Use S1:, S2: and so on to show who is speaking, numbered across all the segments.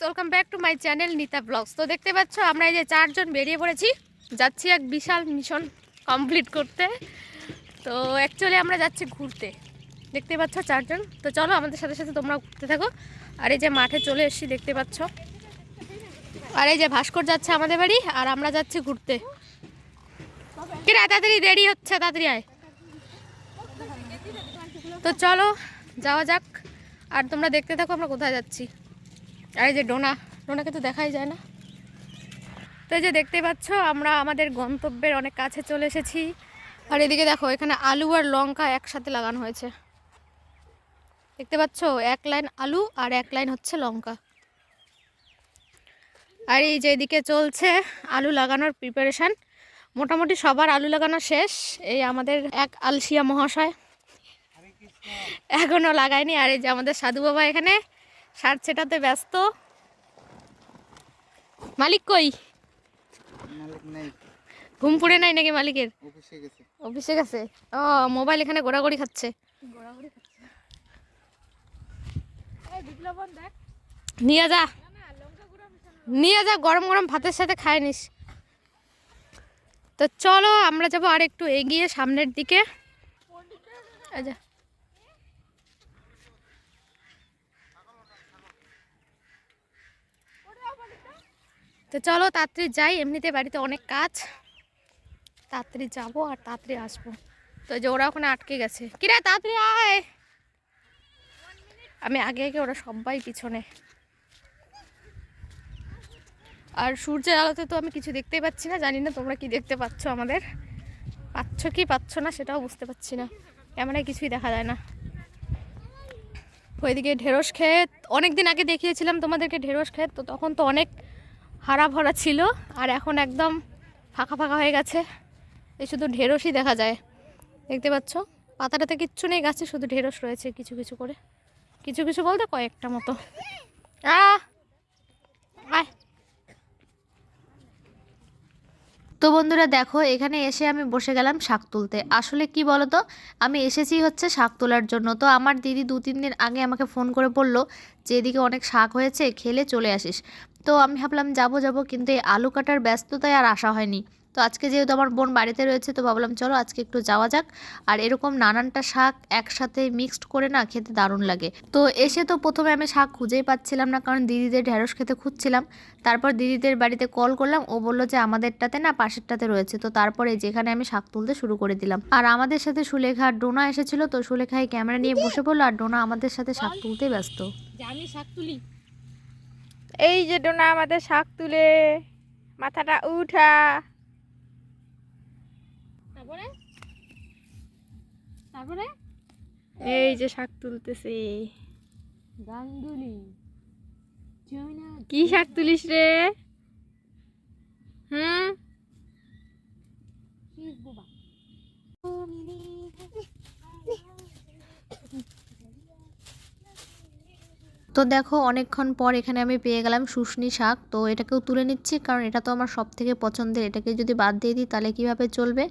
S1: Welcome back to my channel Nita blogs. তো দেখতে পাচ্ছ আমরা এই যে চারজন বেরিয়ে পড়েছি, যাচ্ছি এক বিশাল মিশন কমপ্লিট করতে। তো অ্যাকচুয়ালি আমরা যাচ্ছি ঘুরতে, দেখতে পাচ্ছ চারজন। তো চলো আমাদের সাথে সাথে তোমরা ঘুরতে থাকো। আর এই যে মাঠে চলে এসেছি দেখতে পাচ্ছ, আর এই যে ভাস্কর যাচ্ছে আমাদের বাড়ি, আর আমরা যাচ্ছি ঘুরতে। কিরা তাড়াতাড়ি দেরি হচ্ছে, তাড়াতাড়ি আয়। তো চলো যাওয়া যাক, আর তোমরা দেখতে থাকো আমরা কোথায় যাচ্ছি। আর এই যে ডোনাকে তো দেখাই যায় না। তো এই যে দেখতে পাচ্ছ আমরা আমাদের গন্তব্যের অনেক কাছে চলে এসেছি। আর এদিকে দেখো এখানে আলু আর লঙ্কা একসাথে লাগানো হয়েছে, দেখতে পাচ্ছ, এক লাইন আলু আর এক লাইন হচ্ছে লঙ্কা। আর এই যে এদিকে চলছে আলু লাগানোর প্রিপারেশান, মোটামুটি সবার আলু লাগানো শেষ। এই আমাদের এক আলসিয়া মহাশয় এখনো লাগায়নি। আর এই যে আমাদের সাধু বাবা এখানে সার ছেটাতে ব্যস্ত। মালিক কই? ঘুম পুড়ে নাই নাকি মালিকের? অফিসে গেছে। ও মোবাইল এখানে গোড়াগড়ি খাচ্ছে। নিয়ে যা নিয়ে যা, গরম গরম ভাতের সাথে খায় নিস। তো চলো আমরা যাবো আর একটু এগিয়ে সামনের দিকে। আচ্ছা তো চলো তাড়াতাড়ি যাই, এমনিতে বাড়িতে অনেক কাজ, তাড়াতাড়ি যাবো আর তাড়াতাড়ি আসবো। তো যে ওরা ওখানে আটকে গেছে, কিরে তাড়াতাড়ি আয়। আমি আগে আগে, ওরা সবাই পিছনে। আর সূর্যের আলোতে তো আমি কিছু দেখতেই পাচ্ছি না, জানি না তোমরা কি দেখতে পাচ্ছ, আমাদের পাচ্ছ কি পাচ্ছ না সেটাও বুঝতে পারছি না, ক্যামেরায় কিছুই দেখা যায় না। ওইদিকে ঢেঁড়স ক্ষেত, অনেক দিন আগে দেখিয়েছিলাম তোমাদেরকে ঢেঁড়স ক্ষেত, তো তখন তো অনেক হারা ভরা ছিল, আর এখন একদম ফাঁকা ফাঁকা হয়ে গেছে। এই শুধু ঢেঁড়সই দেখা যায়, দেখতে পাচ্ছ, পাতাটাতে কিচ্ছু নেই গাছে, শুধু ঢেঁড়স রয়েছে কিছু কিছু করে, কিছু কিছু বলতে কয়েকটা মতো। আয় তো বন্ধুরা দেখো, এখানে এসে আমি বসে গেলাম শাক তুলতে। আসলে কি বলো তো, আমি এসেছি হচ্ছে শাক তোলার জন্য। তো আমার দিদি 2-3 দিন আগে আমাকে ফোন করে বলল যে এদিকে অনেক শাক হয়েছে, খেলে চলে আসিস। তো আমি ভাবলাম যাবো, কিন্তু এই আলু কাটার ব্যস্ততায় আর আসা হয়নি। তো আজকে যেহেতু আমার বোন বাড়িতে রয়েছে, তো ভাবলাম চলো আজকে একটু যাওয়া যাক। আর এরকম নানানটা শাক একসাথে মিক্সড করে না খেতে দারুণ লাগে। তো এসে তো প্রথমে আমি শাক খুঁজেই পাচ্ছিলাম না, কারণ দিদিদের ঢেঁড়স খেতে খুঁজছিলাম। তারপর দিদিদের বাড়িতে কল করলাম, ও বললো যে আমাদেরটাতে না পাশেরটাতে রয়েছে। তো তারপরে যেখানে আমি শাক তুলতে শুরু করে দিলাম। আর আমাদের সাথে সুলেখা আর ডোনা এসেছিল, তো সুলেখাই ক্যামেরা নিয়ে বসে পড়লো, আর ডোনা আমাদের সাথে শাক তুলতে ব্যস্ত। আমি শাক তুলি,
S2: এই যে ডোনা আমাদের শাক তুলে মাথাটা উঠা।
S1: তারপরে তারপরে
S2: এই যে শাক তুলতেছে।
S1: গাঙ্গুলি
S2: কি শাক তুলিস রে? হুম,
S3: তো দেখো অনেকক্ষণ পর এখানে আমি পেয়ে গেলাম শুশনি শাক। তো এটাকেও তুলে নিচ্ছি, কারণ এটা তো আমার সব থেকে পছন্দের। এটাকে যদি বাদ দিয়ে দিই তাহলে কিভাবে চলবে।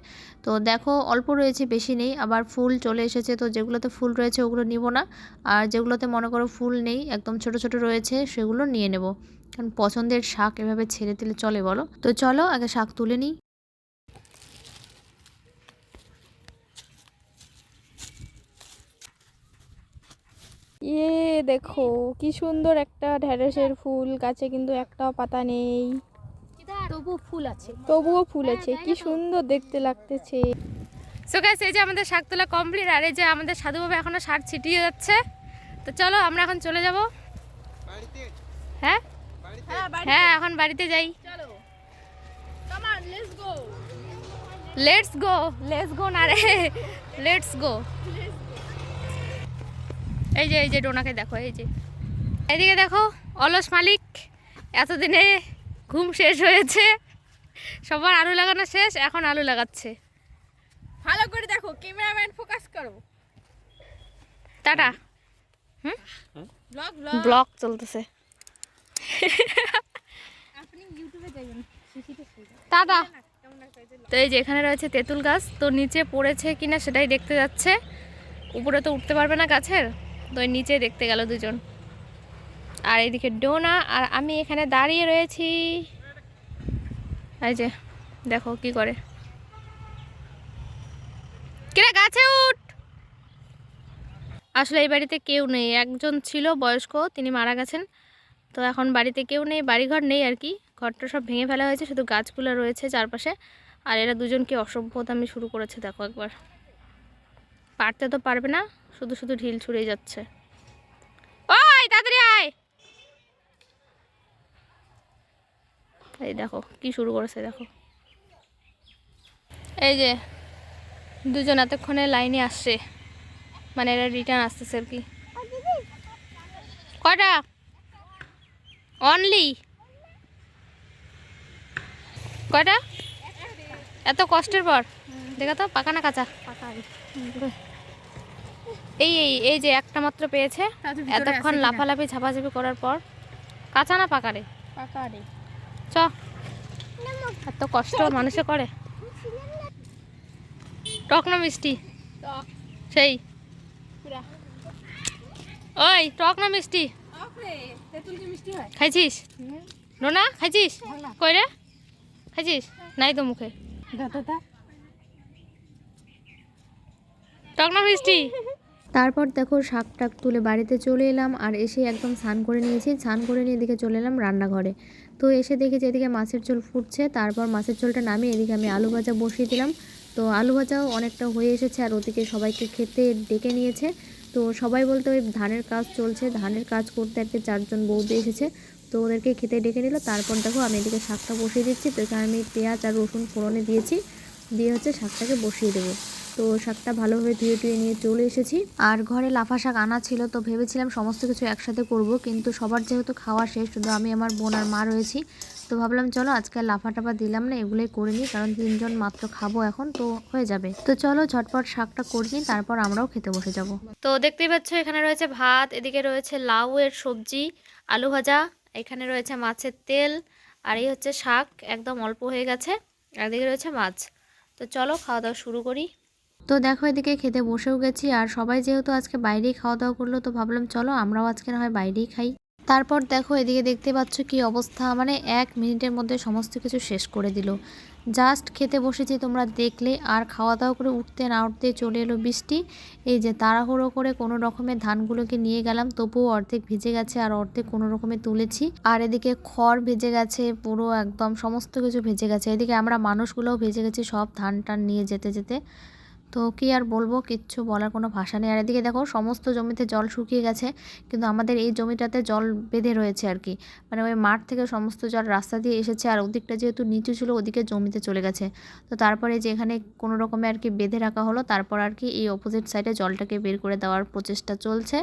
S3: তো দেখো অল্প রয়েছে, বেশি নেই, আবার ফুল চলে এসেছে। তো যেগুলোতে ফুল রয়েছে ওগুলো নিব না, আর যেগুলোতে মনে করো ফুল নেই, একদম ছোট ছোট রয়েছে, সেগুলো নিয়ে নেব। কারণ পছন্দের শাক এভাবে ছেড়ে দিলে চলে বলো? তো চলো আগে শাক তুলে নিই।
S2: দেখো কি সুন্দর একটা ঢেঁড়সের ফুল, গাছে কিন্তু একটাও পাতা নেই,
S1: তবু ফুল আছে,
S2: তবুও ফুল আছে, কি সুন্দর দেখতে লাগতেছে।
S1: সো গাইস, এই যে আমাদের শাক তোলা কমপ্লিট, আর এই যে আমাদের সাধু বাবা এখনো সার ছিটিয়ে যাচ্ছে। তো চলো আমরা এখন চলে যাব। হ্যাঁ হ্যাঁ, এখন বাড়িতে যাই। লেটস গো না রে, লেটস গো। এই যে ডোনাকে দেখো, এই যে এইদিকে দেখো, অলস মালিক, এতদিনে ঘুম শেষ হয়েছে, সবার আলু লাগানো শেষ, এখন আলু লাগাচ্ছে।
S2: ভালো করে দেখো, ক্যামেরাম্যান ফোকাস করো।
S1: টাটা। ব্লগ চলতেছে, টাটা। তো এই যে এখানে রয়েছে তেঁতুল গাছ, তো নিচে পড়েছে কিনা সেটাই দেখতে যাচ্ছে, উপরে তো উঠতে পারবে না গাছের, তো নিচে দেখতে গেল দুজন।
S2: আর এদিকে ডোনা, আর আমি এখানে দাঁড়িয়ে রয়েছি। এই যে দেখো কি করে, কিরে গাছে উঠ। আসলে এই বাড়িতে কেউ নেই, একজন ছিল বয়স্ক, তিনি মারা গেছেন। তো এখন বাড়িতে কেউ নেই, বাড়িঘর নেই আর কি, ঘরটা সব ভেঙে ফেলা হয়েছে, শুধু গাছগুলো রয়েছে চারপাশে। আর এরা দুজন কি অসভ্যতামি শুরু করেছে দেখো একবার, পারতে তো পারবে না, শুধু শুধু ঢিল ছুঁড়ে যাচ্ছে। ওই তাড়াতাড়ি আয়, এই দেখো কি শুরু করেছে দেখো। এই যে দুজন এতক্ষণে লাইনে আসছে, মানে এরা রিটার্ন আসতেছে আর কি। কয়টা অনলি, কয়টা এত কষ্টের পর? দেখা তো পাকা না কাঁচা? এই এই এই যে একটা মাত্র পেয়েছে, এতক্ষণ লাফালাফি ঝাপাঝাপি করার পর। কাঁচা না পাকা রে? চ, এত কষ্ট মানুষে করে। টক না মিষ্টি? সেই ওই টক না মিষ্টি? খাইছিস নোনা? খাইছিস কই রে? খাইছিস? নাই তো মুখে। টক না মিষ্টি?
S3: তারপর দেখো শাক টাক তুলে বাড়িতে চলে এলাম, আর এসে একদম স্নান করে নিয়েছি। স্নান করে নিয়ে এদিকে চলে এলাম রান্নাঘরে। তো এসে দেখেছি এদিকে মাছের ঝোল ফুটছে, তারপর মাছের ঝোলটা নামিয়ে এদিকে আমি আলু ভাজা বসিয়ে দিলাম। তো আলু ভাজাও অনেকটা হয়ে এসেছে, আর ওদিকে সবাইকে খেতে ডেকে নিয়েছে। তো সবাই বলতে ওই ধানের কাজ চলছে, ধানের কাজ করতে আর কি 4জন বৌদি এসেছে, তো ওদেরকে খেতে ডেকে নিল। তারপর দেখো আমি এদিকে শাকটা বসিয়ে দিচ্ছি। তো এখানে আমি পেঁয়াজ আর রসুন ফোড়নে দিয়েছি, দিয়ে হচ্ছে শাকটাকে বসিয়ে দেবো। তো শাকটা ভালোভাবে ধুয়ে টুয়ে নিয়ে চলে এসেছি। আর ঘরে লাফা শাক আনা ছিল, তো ভেবেছিলাম সমস্ত কিছু একসাথে করব, কিন্তু সবার যেহেতু খাওয়া শেষ, শুধু আমি আমার বোন আর মা রয়েছি। তো ভাবলাম চলো আজকে লাফা টাফা দিলাম না, এগুলোই করে নিই, কারণ 3জন মাত্র খাবো এখন, তো হয়ে যাবে। তো চলো ঝটপট শাকটা করে নিই, তারপর আমরাও খেতে বসে যাব।
S1: তো দেখতেই পাচ্ছ এখানে রয়েছে ভাত, এদিকে রয়েছে লাউ এর সবজি, আলু ভাজা, এখানে রয়েছে মাছের তেল, আর এই হচ্ছে শাক একদম অল্প হয়ে গেছে, আর এদিকে রয়েছে মাছ। তো চলো খাওয়া দাওয়া শুরু করি।
S3: তো দেখো এদিকে খেতে বসেও গেছি, আর সবাই যেহেতু আজকে বাইরেই খাওয়া দাওয়া করলো, তো ভাবলাম চলো আমরাও আজকে না হয় বাইরেই খাই। তারপর দেখো এদিকে দেখতে পাচ্ছ কি অবস্থা, মানে 1 মিনিটের মধ্যে সমস্ত কিছু শেষ করে দিল। জাস্ট খেতে বসেছি তোমরা দেখলে, আর খাওয়া দাওয়া করে উঠতে না উঠতে চলে এলো বৃষ্টি। এই যে তাড়াহুড়ো করে কোনো রকমের ধানগুলোকে নিয়ে গেলাম, তবুও অর্ধেক ভিজে গেছে আর অর্ধেক কোনো রকমে তুলেছি। আর এদিকে খড় ভেজে গেছে পুরো, একদম সমস্ত কিছু ভেজে গেছে। এদিকে আমরা মানুষগুলোও ভেজে গেছি সব ধান টান নিয়ে যেতে যেতে। তো কি আর বলবো, কিচ্ছু বলার কোনো ভাষা নেই। আর এদিকে দেখো সমস্ত জমিতে জল শুকিয়ে গেছে, কিন্তু আমাদের এই জমিটাতে জল বেঁধে রয়েছে আর কি, মানে ওই মাঠ থেকে সমস্ত জল রাস্তা দিয়ে এসেছে, আর ওদিকটা যেহেতু নিচু ছিল ওদিকে জমিতে চলে গেছে। তো তারপরে যে এখানে কোনো রকমে আর কি বেঁধে রাখা হলো, তারপর আর কি এই অপোজিট সাইডে জলটাকে বের করে দেওয়ার প্রচেষ্টা চলছে।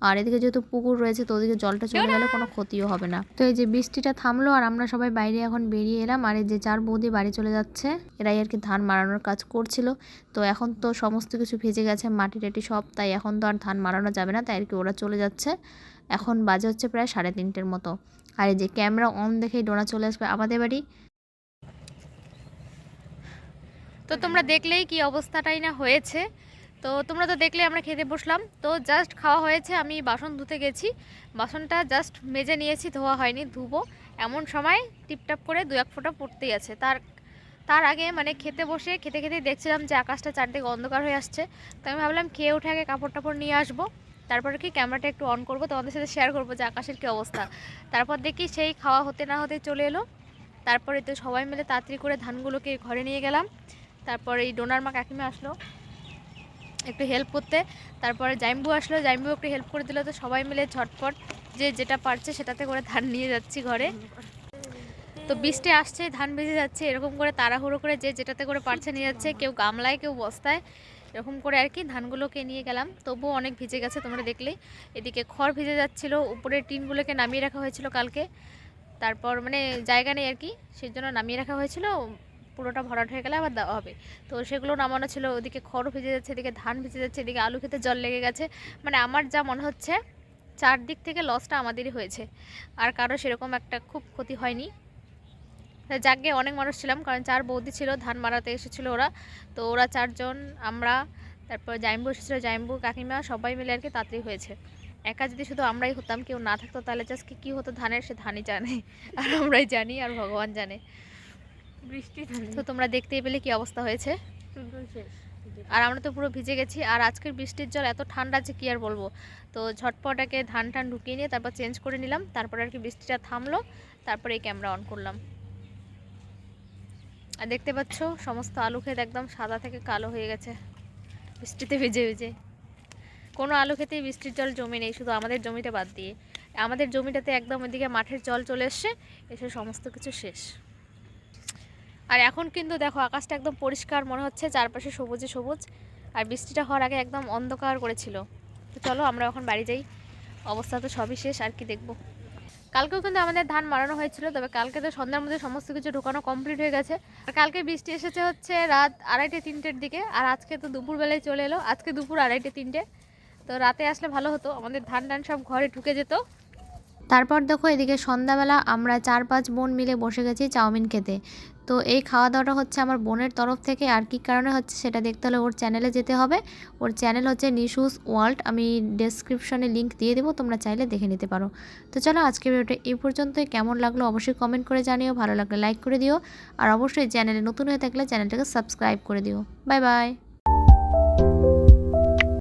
S3: আর এদিকে যেহেতু পুকুর রয়েছে, তো ওদিকে জলটা চলে গেলে কোনো ক্ষতিও হবে না। তো এই যে বৃষ্টিটা থামলো, আর আমরা সবাই বাইরে এখন বেরিয়ে এলাম। আর এই যে 4 বৌদি বাড়ি চলে যাচ্ছে, এরাই আর কি ধান মারানোর কাজ করছিল। তো এখন তো সমস্ত কিছু ভেজে গেছে, মাটি টাটি সব, তাই এখন তো আর ধান মারানো যাবে না, তাই আর কি ওরা চলে যাচ্ছে। এখন বাজে হচ্ছে প্রায় 3:30-এর মতো। আর এই যে ক্যামেরা অন দেখেই ডোনা চলে আসবে আমাদের বাড়ি।
S1: তো তোমরা দেখলেই কি অবস্থাটাই না হয়েছে। তো তোমরা তো দেখলে আমরা খেতে বসলাম, তো জাস্ট খাওয়া হয়েছে, আমি বাসন ধুতে গেছি, বাসনটা জাস্ট মেজে নিয়েছি, ধোয়া হয়নি, ধুবো এমন সময় টিপটাপ করে 2-1 ফোঁটা পড়তেই আছে। তার আগে মানে খেতে বসে খেতে খেতেই দেখছিলাম যে আকাশটা চারদিকে অন্ধকার হয়ে আসছে। তো আমি ভাবলাম খেয়ে উঠে আগে কাপড় টাপড় নিয়ে আসবো, তারপরে কি ক্যামেরাটা একটু অন করবো, তোমাদের সাথে শেয়ার করবো যে আকাশের কী অবস্থা। তারপর দেখি সেই খাওয়া হতে না হতে চলে এলো। তারপরে তো সবাই মিলে তাড়াতাড়ি করে ধানগুলোকে ঘরে নিয়ে গেলাম। তারপর এই ডোনার মা কাকিমা আসলো একটু হেল্প করতে, তারপরে জাইম্বু আসলো, জাইম্বু একটু হেল্প করে দিল। তো সবাই মিলে ঝটপট যে যেটা পারছে সেটাতে করে ধান নিয়ে যাচ্ছি ঘরে। তো বৃষ্টি আসছে, ধান ভেজে যাচ্ছে, এরকম করে তাড়াহুড়ো করে যে যেটাতে করে পারছে নিয়ে যাচ্ছে, কেউ গামলায় কেউ বস্তায়, এরকম করে আর কি ধানগুলোকে নিয়ে গেলাম। তবুও অনেক ভিজে গেছে তোমরা দেখলেই। এদিকে খড় ভিজে যাচ্ছিল, উপরের টিনগুলোকে নামিয়ে রাখা হয়েছিল কালকে, তারপর মানে জায়গা নেই আর কি, সেই জন্য নামিয়ে রাখা হয়েছিল, পুরোটা ভরাট হয়ে গেলে আবার দেওয়া হবে। তো সেগুলো নামানো ছিল, ওদিকে খড় ভিজে যাচ্ছে, এদিকে ধান ভিজে যাচ্ছে, এদিকে আলু খেতে জল লেগে গেছে। মানে আমার যা মনে হচ্ছে চারদিক থেকে লসটা আমাদেরই হয়েছে, আর কারো সেরকম একটা খুব ক্ষতি হয়নি। যাকে অনেক মানুষ ছিলাম, কারণ 4 বৌদি ছিল, ধান মারাতে এসেছিলো ওরা। তো ওরা 4 জন, আমরা, তারপর জাইম্বু এসেছিলো, জাইম্বু কাকিমা, সবাই মিলে আর কি তাড়াতাড়ি হয়েছে।
S2: একা যদি শুধু আমরাই হতাম, কেউ না থাকতো, তাহলে আজকে কী হতো ধানের, সে ধানই জানে, আর আমরাই জানি, আর ভগবান জানে।
S4: বৃষ্টি
S2: তো তোমরা দেখতেই পেলে কি অবস্থা হয়েছে। আর আমরা তো পুরো ভিজে গেছি। আর আজকের বৃষ্টির জল এত ঠান্ডা যে কী আর বলবো। তো ঝটপটাকে ধান ঢুকিয়ে নিয়ে তারপর চেঞ্জ করে নিলাম। তারপর আর কি বৃষ্টিটা থামলো, তারপরে এই ক্যামেরা অন করলাম। আর দেখতে পাচ্ছ সমস্ত আলু ক্ষেত একদম সাদা থেকে কালো হয়ে গেছে বৃষ্টিতে ভিজে ভিজে। কোনো আলু খেতেই বৃষ্টির জল জমে নেই, শুধু আমাদের জমিটা বাদ দিয়ে। আমাদের জমিটাতে একদম ওইদিকে মাঠের জল চলে এসছে, এসে সমস্ত কিছু শেষ। আর এখন কিন্তু দেখো আকাশটা একদম পরিষ্কার মনে হচ্ছে, চারপাশে সবুজে সবুজ। আর বৃষ্টিটা হওয়ার আগে একদম অন্ধকার করেছিল। তো চলো আমরা এখন বাড়ি যাই, অবস্থা তো সবই শেষ, আর কি দেখবো। কালকেও কিন্তু আমাদের ধান মারানো হয়েছিল, তবে কালকে তো সন্ধ্যার মধ্যে সমস্ত কিছু ঢোকানো কমপ্লিট হয়ে গেছে। আর কালকে বৃষ্টি এসেছে হচ্ছে রাত 2:30-3টের দিকে, আর আজকে তো দুপুরবেলায় চলে এলো, আজকে দুপুর 2:30-3টে। তো রাতে আসলে ভালো হতো, আমাদের ধান সব ঘরে ঢুকে যেত।
S3: তারপর দেখো এদিকে সন্ধ্যাবেলা আমরা 4-5 বোন মিলে বসে গেছি চাউমিন খেতে। তো এই খাওয়া দাওয়াটা হচ্ছে আমার বোনের তরফ থেকে, আর কী কারণে হচ্ছে সেটা দেখতে হলে ওর চ্যানেলে যেতে হবে। ওর চ্যানেল হচ্ছে নিশুস ওয়ার্ল্ড, আমি ডেসক্রিপশনে লিঙ্ক দিয়ে দেবো, তোমরা চাইলে দেখে নিতে পারো। তো চলো আজকের ভিডিওটা এই পর্যন্তই। কেমন লাগলো অবশ্যই কমেন্ট করে জানিও, ভালো লাগলে লাইক করে দিও, আর অবশ্যই চ্যানেলে নতুন হয়ে থাকলে চ্যানেলটাকে সাবস্ক্রাইব করে দিও। Bye bye.